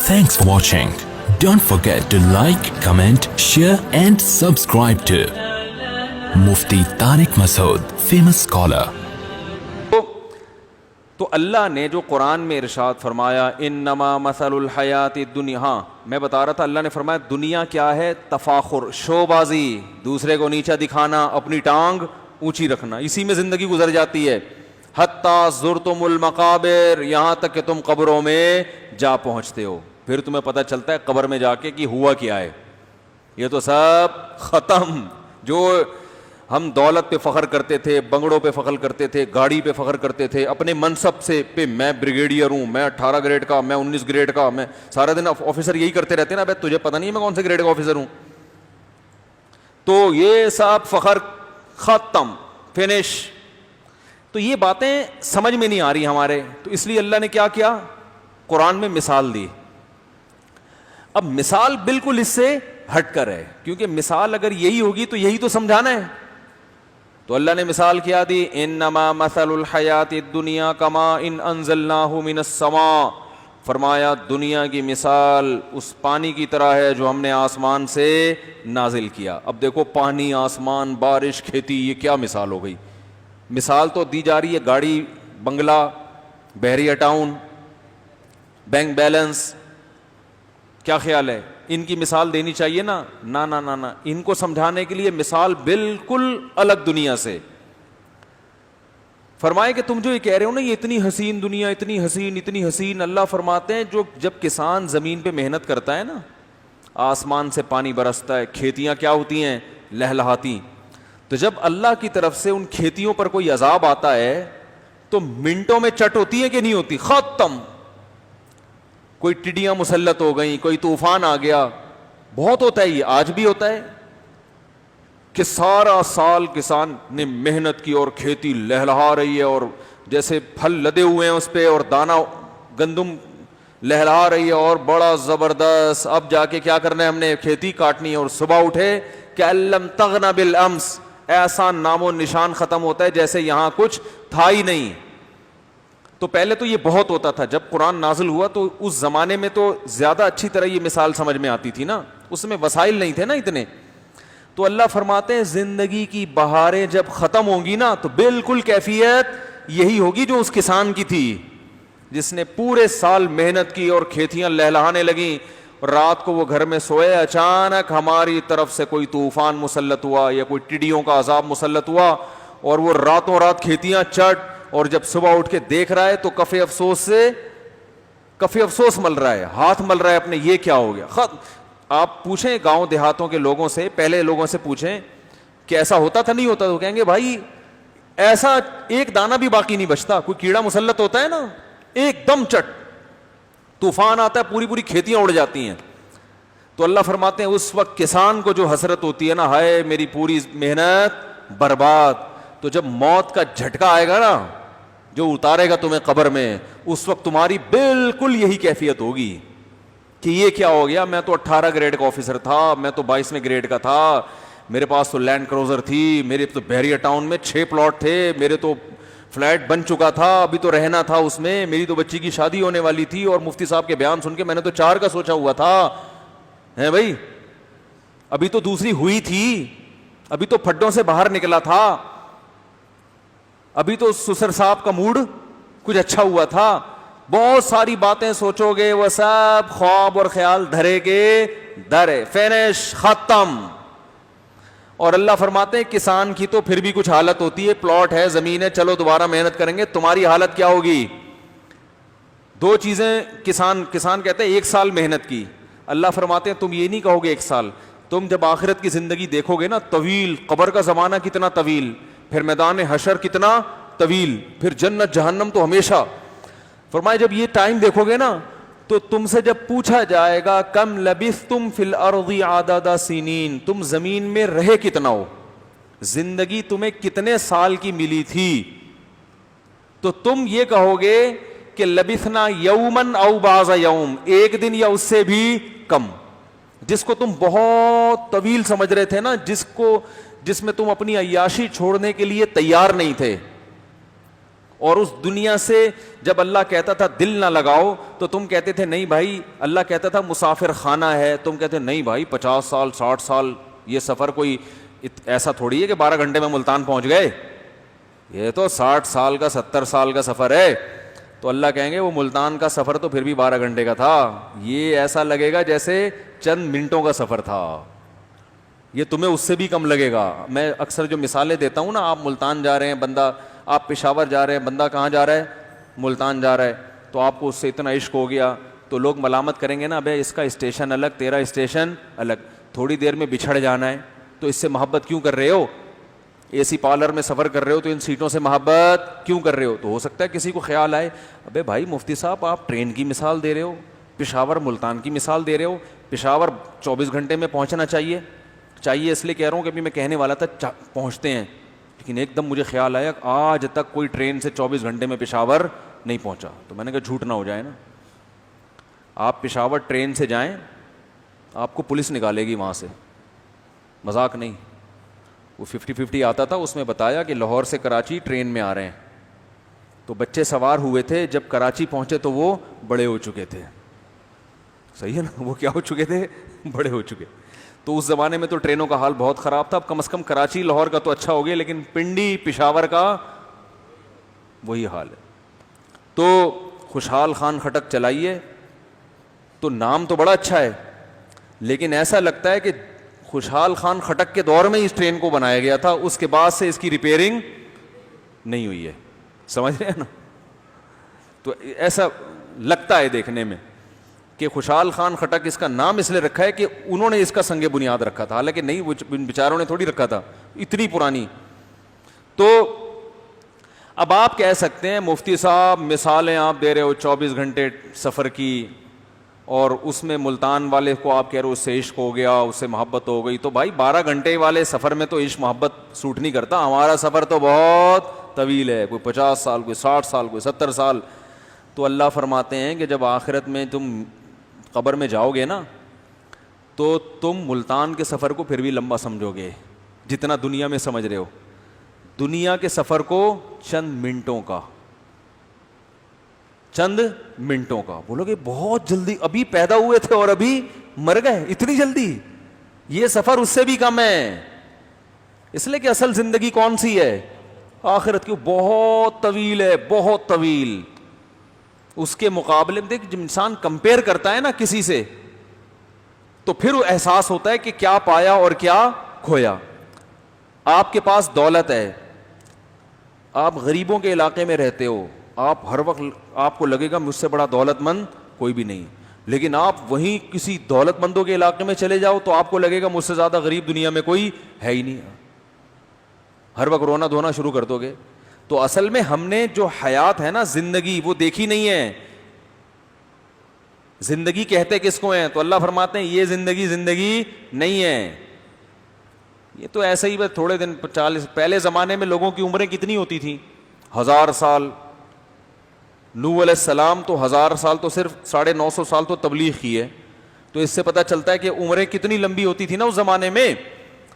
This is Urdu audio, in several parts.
Thanks for watching. Don't forget to like, comment, share and subscribe to Mufti Tariq Masood, famous scholar. تو اللہ نے جو قرآن میں ارشاد فرمایا انما مثل الحیات الدنیا، ہاں میں بتا رہا تھا اللہ نے فرمایا دنیا کیا ہے؟ تفاخر، شو بازی، دوسرے کو نیچا دکھانا، اپنی ٹانگ اونچی رکھنا، اسی میں زندگی گزر جاتی ہے. حتی زرتم المقابر، یہاں تک کہ تم قبروں میں جا پہنچتے ہو، پھر تمہیں پتہ چلتا ہے قبر میں جا کے کہ ہوا کیا ہے. یہ تو سب ختم. جو ہم دولت پہ فخر کرتے تھے، بنگڑوں پہ فخر کرتے تھے، گاڑی پہ فخر کرتے تھے، اپنے منصب سے پہ میں بریگیڈیئر ہوں، میں 18 گریڈ کا، میں 19 گریڈ کا، میں سارا دن آفیسر یہی کرتے رہتے ہیں نا. بھائی تجھے پتہ نہیں ہے میں کون سے گریڈ کا آفیسر ہوں. تو یہ سب فخر ختم، فنش. تو یہ باتیں سمجھ میں نہیں آ رہی ہمارے، تو اس لیے اللہ نے کیا کیا؟ قرآن میں مثال دی. اب مثال بالکل اس سے ہٹ کر ہے، کیونکہ مثال اگر یہی ہوگی تو یہی تو سمجھانا ہے. تو اللہ نے مثال کیا دی، انما مثل الحیات الدنیا کما ان انزلناہ من السماء، فرمایا دنیا کی مثال اس پانی کی طرح ہے جو ہم نے آسمان سے نازل کیا. اب دیکھو پانی، آسمان، بارش، کھیتی، یہ کیا مثال ہو گئی؟ مثال تو دی جا رہی ہے گاڑی، بنگلہ، بحریہ ٹاؤن، بینک بیلنس. کیا خیال ہے؟ ان کی مثال دینی چاہیے نا؟ نا نا نا نا، ان کو سمجھانے کے لیے مثال بالکل الگ دنیا سے. فرمائے کہ تم جو یہ کہہ رہے ہو نا یہ اتنی حسین دنیا، اتنی حسین، اتنی حسین، اللہ فرماتے ہیں جو جب کسان زمین پہ محنت کرتا ہے نا، آسمان سے پانی برستا ہے، کھیتیاں کیا ہوتی ہیں؟ لہلہاتی. تو جب اللہ کی طرف سے ان کھیتیوں پر کوئی عذاب آتا ہے تو منٹوں میں چٹ ہوتی ہے کہ نہیں ہوتی؟ ختم. کوئی ٹڈیاں مسلط ہو گئیں، کوئی طوفان آ گیا، بہت ہوتا ہے. یہ آج بھی ہوتا ہے کہ سارا سال کسان نے محنت کی اور کھیتی لہلہا رہی ہے، اور جیسے پھل لدے ہوئے ہیں اس پہ، اور دانا گندم لہلہا رہی ہے، اور بڑا زبردست. اب جا کے کیا کرنا ہے؟ ہم نے کھیتی کاٹنی ہے. اور صبح اٹھے کہ الم تغن بالامس، ایسا نام و نشان ختم ہوتا ہے جیسے یہاں کچھ تھا ہی نہیں. تو پہلے تو یہ بہت ہوتا تھا. جب قرآن نازل ہوا تو اس زمانے میں تو زیادہ اچھی طرح یہ مثال سمجھ میں آتی تھی نا، اس میں وسائل نہیں تھے نا اتنے. تو اللہ فرماتے ہیں زندگی کی بہاریں جب ختم ہوں گی نا تو بالکل کیفیت یہی ہوگی جو اس کسان کی تھی، جس نے پورے سال محنت کی اور کھیتیاں لہلہانے لگیں. رات کو وہ گھر میں سوئے، اچانک ہماری طرف سے کوئی طوفان مسلط ہوا یا کوئی ٹڈیوں کا عذاب مسلط ہوا، اور وہ راتوں رات کھیتیاں چٹ. اور جب صبح اٹھ کے دیکھ رہا ہے تو کفِ افسوس مل رہا ہے، ہاتھ مل رہا ہے اپنے، یہ کیا ہو گیا؟ آپ پوچھیں گاؤں دیہاتوں کے لوگوں سے، پہلے لوگوں سے پوچھیں کہ ایسا ہوتا تھا نہیں ہوتا، تو کہیں گے بھائی ایسا ایک دانہ بھی باقی نہیں بچتا. کوئی کیڑا مسلط ہوتا ہے نا، ایک دم چٹ طوفان آتا ہے، پوری پوری کھیتیاں اڑ جاتی ہیں. تو اللہ فرماتے ہیں اس وقت کسان کو جو حسرت ہوتی ہے نا، ہائے میری پوری محنت برباد. تو جب موت کا جھٹکا آئے گا نا، جو اتارے گا تمہیں قبر میں، اس وقت تمہاری بالکل یہی کیفیت ہوگی کہ یہ کیا ہو گیا؟ میں تو 18 گریڈ کا آفیسر تھا، میں تو 22ویں گریڈ کا تھا، میرے پاس تو لینڈ کروزر تھی، میرے تو بحریہ ٹاؤن میں 6 پلاٹ تھے، میرے تو فلیٹ بن چکا تھا، ابھی تو رہنا تھا اس میں، میری تو بچی کی شادی ہونے والی تھی، اور مفتی صاحب کے بیان سن کے میں نے تو 4 کا سوچا ہوا تھا. ہے بھائی، ابھی تو دوسری ہوئی تھی، ابھی تو پھڈوں سے باہر نکلا تھا، ابھی تو سسر صاحب کا موڈ کچھ اچھا ہوا تھا. بہت ساری باتیں سوچو گے، وہ سب خواب اور خیال دھرے کے درے، فینش، ختم. اور اللہ فرماتے ہیں کسان کی تو پھر بھی کچھ حالت ہوتی ہے، پلاٹ ہے، زمین ہے، چلو دوبارہ محنت کریں گے. تمہاری حالت کیا ہوگی؟ 2 چیزیں. کسان کہتے ہیں 1 سال محنت کی. اللہ فرماتے ہیں تم یہ نہیں کہو گے 1 سال، تم جب آخرت کی زندگی دیکھو گے نا، طویل، قبر کا زمانہ کتنا طویل، پھر میدان حشر کتنا طویل، پھر جنت جہنم تو ہمیشہ. فرمائے جب یہ ٹائم دیکھو گے نا تو تم سے جب پوچھا جائے گا کم لبثتم فی الارض عدد سنین، تم زمین میں رہے کتنا ہو، زندگی تمہیں کتنے سال کی ملی تھی، تو تم یہ کہو گے کہ لبثنا یومن او بعض یوم، 1 دن یا اس سے بھی کم. جس کو تم بہت طویل سمجھ رہے تھے نا، جس میں تم اپنی عیاشی چھوڑنے کے لیے تیار نہیں تھے، اور اس دنیا سے جب اللہ کہتا تھا دل نہ لگاؤ تو تم کہتے تھے نہیں بھائی. اللہ کہتا تھا مسافر خانہ ہے, تم کہتے نہیں بھائی 50 سال 60 سال یہ سفر کوئی ایسا تھوڑی ہے کہ 12 گھنٹے میں ملتان پہنچ گئے, یہ تو 60 سال کا 70 سال کا سفر ہے. تو اللہ کہیں گے وہ ملتان کا سفر تو پھر بھی 12 گھنٹے کا تھا, یہ ایسا لگے گا جیسے چند منٹوں کا سفر تھا, یہ تمہیں اس سے بھی کم لگے گا. میں اکثر جو مثالیں دیتا ہوں نا, آپ ملتان جا رہے ہیں بندہ, آپ پشاور جا رہے ہیں بندہ, کہاں جا رہا ہے ملتان جا رہا ہے, تو آپ کو اس سے اتنا عشق ہو گیا تو لوگ ملامت کریں گے نا, ابے اس کا اسٹیشن الگ تیرا اسٹیشن الگ, تھوڑی دیر میں بچھڑ جانا ہے تو اس سے محبت کیوں کر رہے ہو, اے سی پارلر میں سفر کر رہے ہو تو ان سیٹوں سے محبت کیوں کر رہے ہو. تو ہو سکتا ہے کسی کو خیال آئے ابے بھائی مفتی صاحب آپ ٹرین کی مثال دے رہے ہو, پشاور ملتان کی مثال دے رہے ہو, پشاور 24 گھنٹے میں پہنچنا چاہیے اس لیے کہہ رہا ہوں کہ ابھی میں کہنے والا تھا پہنچتے ہیں, لیکن ایک دم مجھے خیال آیا آج تک کوئی ٹرین سے 24 گھنٹے میں پشاور نہیں پہنچا. تو میں نے کہا جھوٹ نہ ہو جائے نا, آپ پشاور ٹرین سے جائیں آپ کو پولیس نکالے گی وہاں سے, مذاق نہیں. وہ 50-50 آتا تھا, اس میں بتایا کہ لاہور سے کراچی ٹرین میں آ رہے ہیں, تو بچے سوار ہوئے تھے, جب کراچی پہنچے تو وہ بڑے ہو چکے تھے. صحیح ہے نا, وہ کیا ہو چکے تھے, بڑے ہو چکے. تو اس زمانے میں تو ٹرینوں کا حال بہت خراب تھا. اب کم از کم کراچی لاہور کا تو اچھا ہو گیا, لیکن پنڈی پشاور کا وہی حال ہے. تو خوشحال خان خٹک چلائیے تو نام تو بڑا اچھا ہے, لیکن ایسا لگتا ہے کہ خوشحال خان خٹک کے دور میں اس ٹرین کو بنایا گیا تھا, اس کے بعد سے اس کی ریپیئرنگ نہیں ہوئی ہے. سمجھ رہے ہیں نا, تو ایسا لگتا ہے دیکھنے میں کہ خوشحال خان خٹک اس کا نام اس لیے رکھا ہے کہ انہوں نے اس کا سنگ بنیاد رکھا تھا, حالانکہ نہیں, وہ بیچاروں نے تھوڑی رکھا تھا اتنی پرانی. تو اب آپ کہہ سکتے ہیں مفتی صاحب مثالیں آپ دے رہے ہو 24 گھنٹے سفر کی, اور اس میں ملتان والے کو آپ کہہ رہے ہو اس سے عشق ہو گیا, اس سے محبت ہو گئی. تو بھائی 12 گھنٹے والے سفر میں تو عشق محبت سوٹ نہیں کرتا, ہمارا سفر تو بہت طویل ہے, کوئی 50 سال کوئی 60 سال کوئی 70 سال. تو اللہ فرماتے ہیں کہ جب آخرت میں تم قبر میں جاؤ گے نا, تو تم ملتان کے سفر کو پھر بھی لمبا سمجھو گے جتنا دنیا میں سمجھ رہے ہو. دنیا کے سفر کو چند منٹوں کا بولو گے بہت جلدی, ابھی پیدا ہوئے تھے اور ابھی مر گئے, اتنی جلدی. یہ سفر اس سے بھی کم ہے, اس لیے کہ اصل زندگی کون سی ہے, آخرت کی, بہت طویل ہے, بہت طویل. اس کے مقابلے میں دیکھ, جب انسان کمپیئر کرتا ہے نا کسی سے, تو پھر وہ احساس ہوتا ہے کہ کیا پایا اور کیا کھویا. آپ کے پاس دولت ہے, آپ غریبوں کے علاقے میں رہتے ہو, آپ ہر وقت آپ کو لگے گا مجھ سے بڑا دولت مند کوئی بھی نہیں, لیکن آپ وہیں کسی دولت مندوں کے علاقے میں چلے جاؤ تو آپ کو لگے گا مجھ سے زیادہ غریب دنیا میں کوئی ہے ہی نہیں, ہر وقت رونا دھونا شروع کر دو گے. تو اصل میں ہم نے جو حیات ہے نا, زندگی, وہ دیکھی نہیں ہے. زندگی کہتے کس کو ہیں, تو اللہ فرماتے ہیں یہ زندگی نہیں ہے, یہ تو ایسے ہی بس تھوڑے دن 40. پہلے زمانے میں لوگوں کی عمریں کتنی ہوتی تھیں, 1000 سال. نوح علیہ السلام تو 1000 سال تو صرف 950 سال تو تبلیغ کی ہے, تو اس سے پتہ چلتا ہے کہ عمریں کتنی لمبی ہوتی تھی نا اس زمانے میں.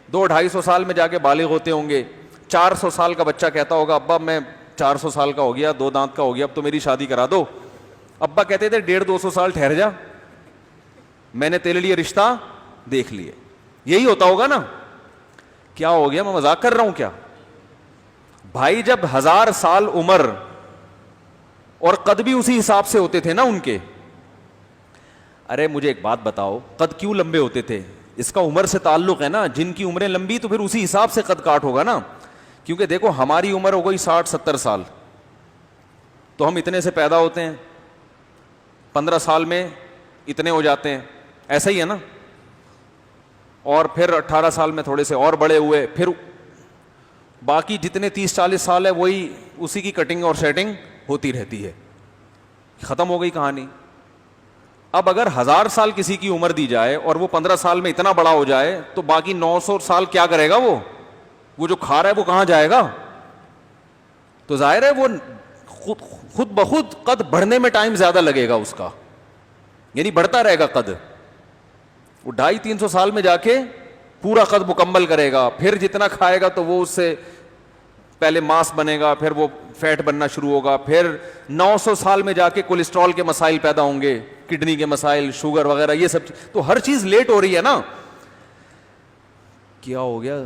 200-250 سال میں جا کے بالغ ہوتے ہوں گے. 400 سال کا بچہ کہتا ہوگا ابا میں 400 سال کا ہو گیا, 2 دانت کا ہو گیا, اب تو میری شادی کرا دو. ابا کہتے تھے 150-200 سال ٹھہر جا, میں نے تیرے لیے رشتہ دیکھ لیے. یہی ہوتا ہوگا نا. کیا ہو گیا, میں مذاق کر رہا ہوں کیا بھائی؟ جب 1000 سال عمر اور قد بھی اسی حساب سے ہوتے تھے نا ان کے. ارے مجھے ایک بات بتاؤ, قد کیوں لمبے ہوتے تھے؟ اس کا عمر سے تعلق ہے نا, جن کی عمریں لمبی تو پھر اسی حساب سے قد کاٹ ہوگا نا. کیونکہ دیکھو ہماری عمر ہو گئی 60-70 سال, تو ہم اتنے سے پیدا ہوتے ہیں, 15 سال میں اتنے ہو جاتے ہیں, ایسا ہی ہے نا. اور پھر 18 سال میں تھوڑے سے اور بڑے ہوئے, پھر باقی جتنے 30-40 سال ہے وہی اسی کی کٹنگ اور سیٹنگ ہوتی رہتی ہے, ختم ہو گئی کہانی. اب اگر 1000 سال کسی کی عمر دی جائے اور وہ 15 سال میں اتنا بڑا ہو جائے, تو باقی 900 سال کیا کرے گا وہ جو کھا رہا ہے وہ کہاں جائے گا؟ تو ظاہر ہے وہ خود بخود قد بڑھنے میں ٹائم زیادہ لگے گا اس کا, یعنی بڑھتا رہے گا قد. وہ 250-300 سال میں جا کے پورا قد مکمل کرے گا, پھر جتنا کھائے گا تو وہ اس سے پہلے ماس بنے گا, پھر وہ فیٹ بننا شروع ہوگا, پھر 900 سال میں جا کے کولیسٹرول کے مسائل پیدا ہوں گے, کڈنی کے مسائل, شوگر وغیرہ, یہ سب. تو ہر چیز لیٹ ہو رہی ہے نا. کیا ہو گیا؟